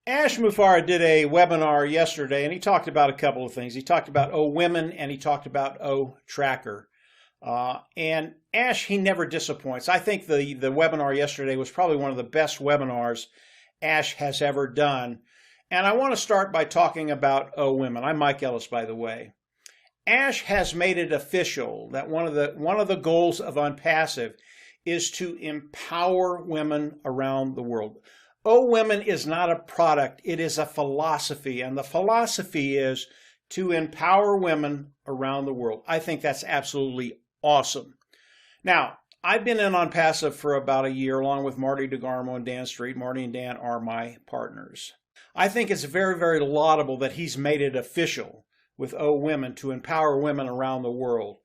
Ash Mufareh did a webinar yesterday, and he talked about a couple of things. He talked about O-Women, and he talked about O-Tracker. And Ash, he never disappoints. I think the webinar yesterday was probably one of the best webinars Ash has ever done. And I want to start by talking about O-Women. I'm Mike Ellis, by the way. Ash has made it official that one of the goals of ONPASSIVE is to empower women around the world. O-Women is not a product, it is a philosophy, and the philosophy is to empower women around the world. I think that's absolutely awesome. Now, I've been in ONPASSIVE for about a year, along with Marty DeGarmo and Dan Street. Marty and Dan are my partners. I think it's very, very laudable that he's made it official with O-Women to empower women around the world.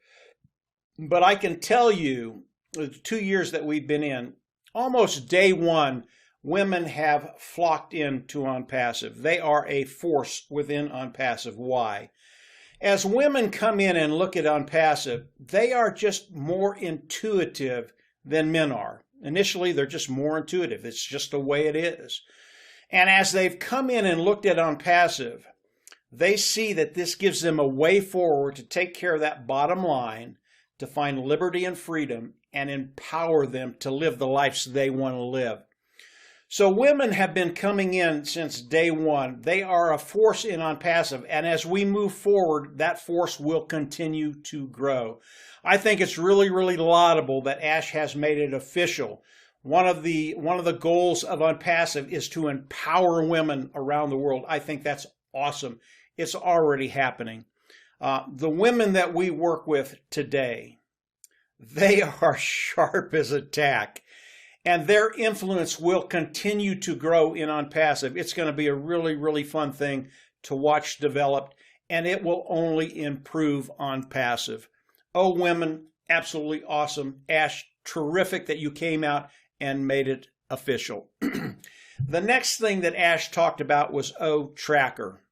But I can tell you, the 2 years that we've been in, almost day one, women have flocked into ONPASSIVE. They are a force within ONPASSIVE. Why? As women come in and look at ONPASSIVE, they are just more intuitive than men are. Initially, they're just more intuitive. It's just the way it is. And as they've come in and looked at ONPASSIVE, they see that this gives them a way forward to take care of that bottom line, to find liberty and freedom, and empower them to live the lives they want to live. So women have been coming in since day one. They are a force in ONPASSIVE, and as we move forward, that force will continue to grow. I think it's really, really laudable that Ash has made it official. One of the goals of ONPASSIVE is to empower women around the world. I think that's awesome. It's already happening. The women that we work with today, they are sharp as a tack. And their influence will continue to grow in ONPASSIVE. It's going to be a really, really fun thing to watch develop, and it will only improve ONPASSIVE. O-Women, absolutely awesome. Ash, terrific that you came out and made it official. The next thing that Ash talked about was O-Tracker.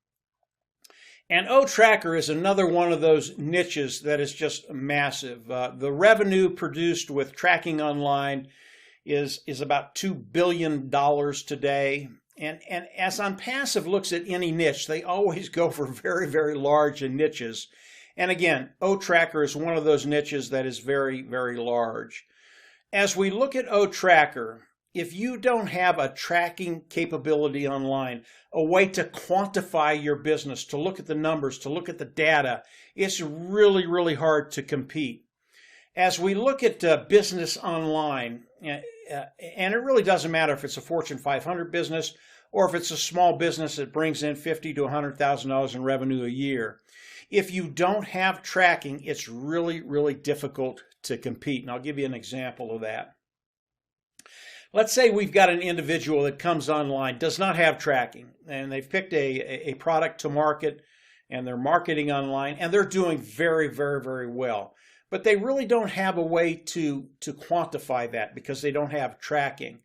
And O-Tracker is another one of those niches that is just massive. The revenue produced with tracking online is about $2 billion today. And as ONPASSIVE looks at any niche, they always go for very, very large niches. And again, O-Tracker is one of those niches that is very, very large. As we look at O-Tracker, if you don't have a tracking capability online, a way to quantify your business, to look at the numbers, to look at the data, it's really, really hard to compete. As we look at business online, and it really doesn't matter if it's a Fortune 500 business or if it's a small business that brings in $50,000 to $100,000 in revenue a year. If you don't have tracking, it's really, really difficult to compete. And I'll give you an example of that. Let's say we've got an individual that comes online, does not have tracking, and they've picked a product to market, and they're marketing online, and they're doing very, very, very well. But they really don't have a way to quantify that because they don't have tracking.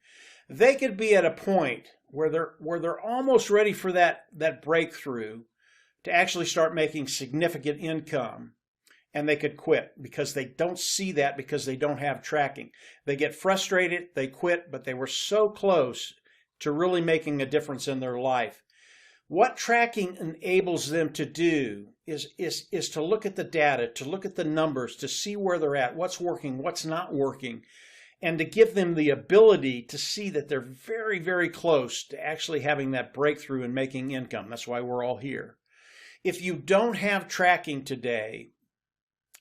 They could be at a point where they're almost ready for that breakthrough to actually start making significant income, and they could quit because they don't see that because they don't have tracking. They get frustrated, they quit, but they were so close to really making a difference in their life. What tracking enables them to do is to look at the data, to look at the numbers, to see where they're at, what's working, what's not working, and to give them the ability to see that they're very, very close to actually having that breakthrough and making income. That's why we're all here. If you don't have tracking today,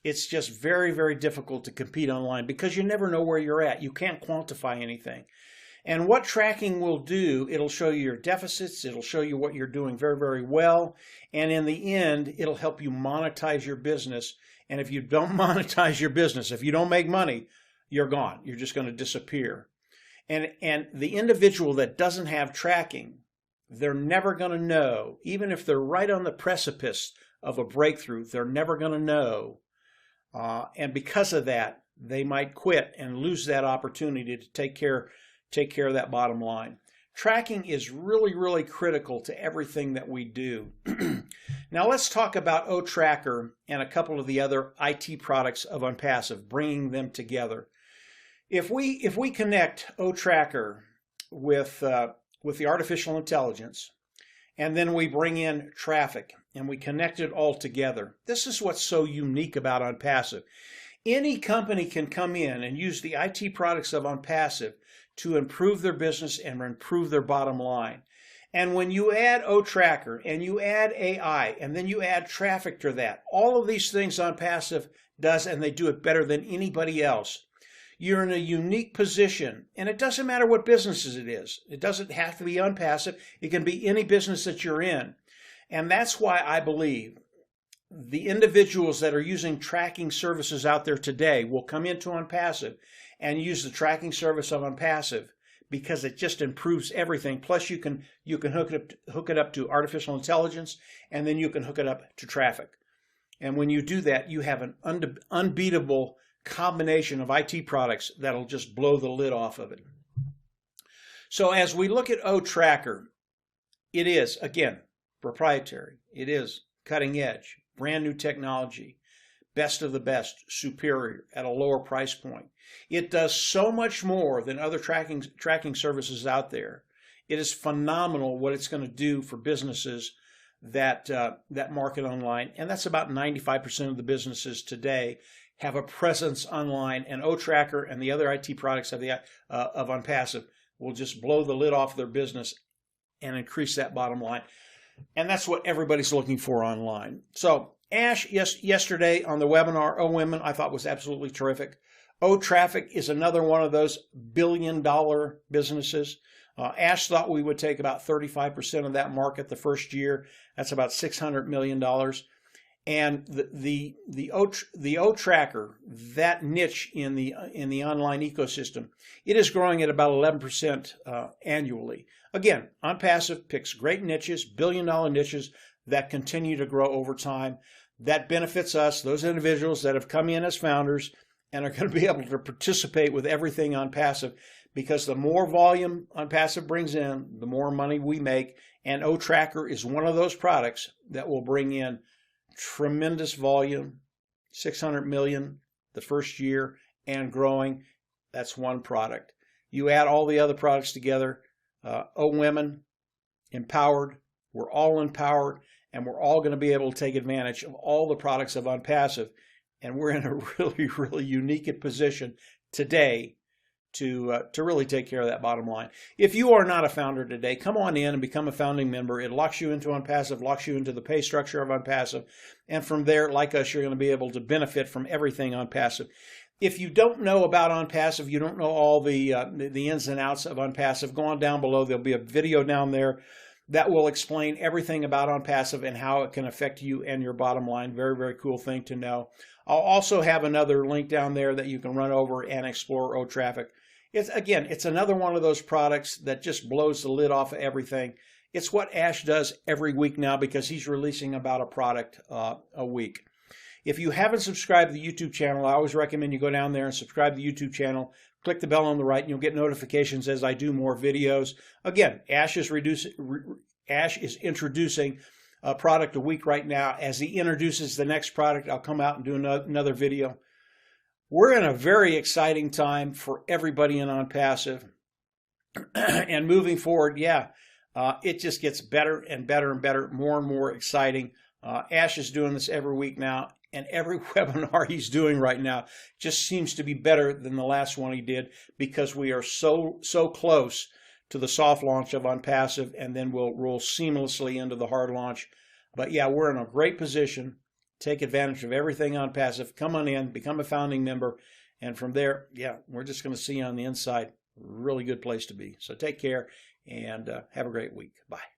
it's just very, very difficult to compete online because you never know where you're at. You can't quantify anything. And what tracking will do, it'll show you your deficits, it'll show you what you're doing very, very well, and in the end, it'll help you monetize your business. And if you don't monetize your business, if you don't make money, you're gone. You're just going to disappear. And the individual that doesn't have tracking, they're never going to know, even if they're right on the precipice of a breakthrough, they're never going to know. And because of that, they might quit and lose that opportunity to take care of that bottom line. Tracking is really, really critical to everything that we do. Now let's talk about O-Tracker and a couple of the other IT products of ONPASSIVE, bringing them together. If we connect O-Tracker with with the artificial intelligence, and then we bring in traffic and we connect it all together. This is what's so unique about ONPASSIVE. Any company can come in and use the IT products of ONPASSIVE to improve their business and improve their bottom line. And when you add O-Tracker and you add AI and then you add traffic to that, all of these things ONPASSIVE does, and they do it better than anybody else. You're in a unique position, and it doesn't matter what businesses it is. It doesn't have to be ONPASSIVE. It can be any business that you're in. And that's why I believe the individuals that are using tracking services out there today will come into ONPASSIVE and use the tracking service of ONPASSIVE, because it just improves everything. Plus, you can hook it up to artificial intelligence, and then you can hook it up to traffic. And when you do that, you have an unbeatable combination of IT products that'll just blow the lid off of it. So as we look at O-Tracker, it is, again, proprietary. It is cutting edge, brand new technology, best of the best, superior at a lower price point. It does so much more than other tracking services out there. It is phenomenal what it's going to do for businesses that market online, and that's about 95% of the businesses today have a presence online, and O-Tracker and the other IT products of ONPASSIVE will just blow the lid off their business and increase that bottom line. And that's what everybody's looking for online. So Ash, yesterday on the webinar, O-Women, I thought was absolutely terrific. O-Traffic is another one of those billion-dollar businesses. Ash thought we would take about 35% of that market the first year. That's about $600 million. And the O-Tracker, that niche in the online ecosystem, it is growing at about 11% annually. Again, ONPASSIVE picks great niches, billion-dollar niches that continue to grow over time. That benefits us, those individuals that have come in as founders and are going to be able to participate with everything ONPASSIVE, because the more volume ONPASSIVE brings in, the more money we make. And O-Tracker is one of those products that will bring in tremendous volume, 600 million the first year and growing. That's one product. You add all the other products together, O-Women, empowered. We're all empowered, and we're all going to be able to take advantage of all the products of ONPASSIVE. And we're in a really, really unique position today to really take care of that bottom line. If you are not a founder today, come on in and become a founding member. It locks you into ONPASSIVE, locks you into the pay structure of ONPASSIVE. And from there, like us, you're going to be able to benefit from everything ONPASSIVE. If you don't know about ONPASSIVE, you don't know all the ins and outs of ONPASSIVE, go on down below. There'll be a video down there that will explain everything about ONPASSIVE and how it can affect you and your bottom line. Very, very cool thing to know. I'll also have another link down there that you can run over and explore O-Traffic. It's another one of those products that just blows the lid off of everything. It's what Ash does every week now, because he's releasing about a product a week. If you haven't subscribed to the YouTube channel, I always recommend you go down there and subscribe to the YouTube channel. Click the bell on the right, and you'll get notifications as I do more videos. Again, Ash is introducing a product a week right now. As he introduces the next product, I'll come out and do another video. We're in a very exciting time for everybody in ONPASSIVE. And moving forward, it just gets better and better and better, more and more exciting. Ash is doing this every week now, and every webinar he's doing right now just seems to be better than the last one he did, because we are so close to the soft launch of ONPASSIVE, and then we'll roll seamlessly into the hard launch. But yeah, we're in a great position. Take advantage of everything ONPASSIVE. Come on in, become a founding member, and from there, we're just going to see you on the inside. Really good place to be. So take care and have a great week. Bye.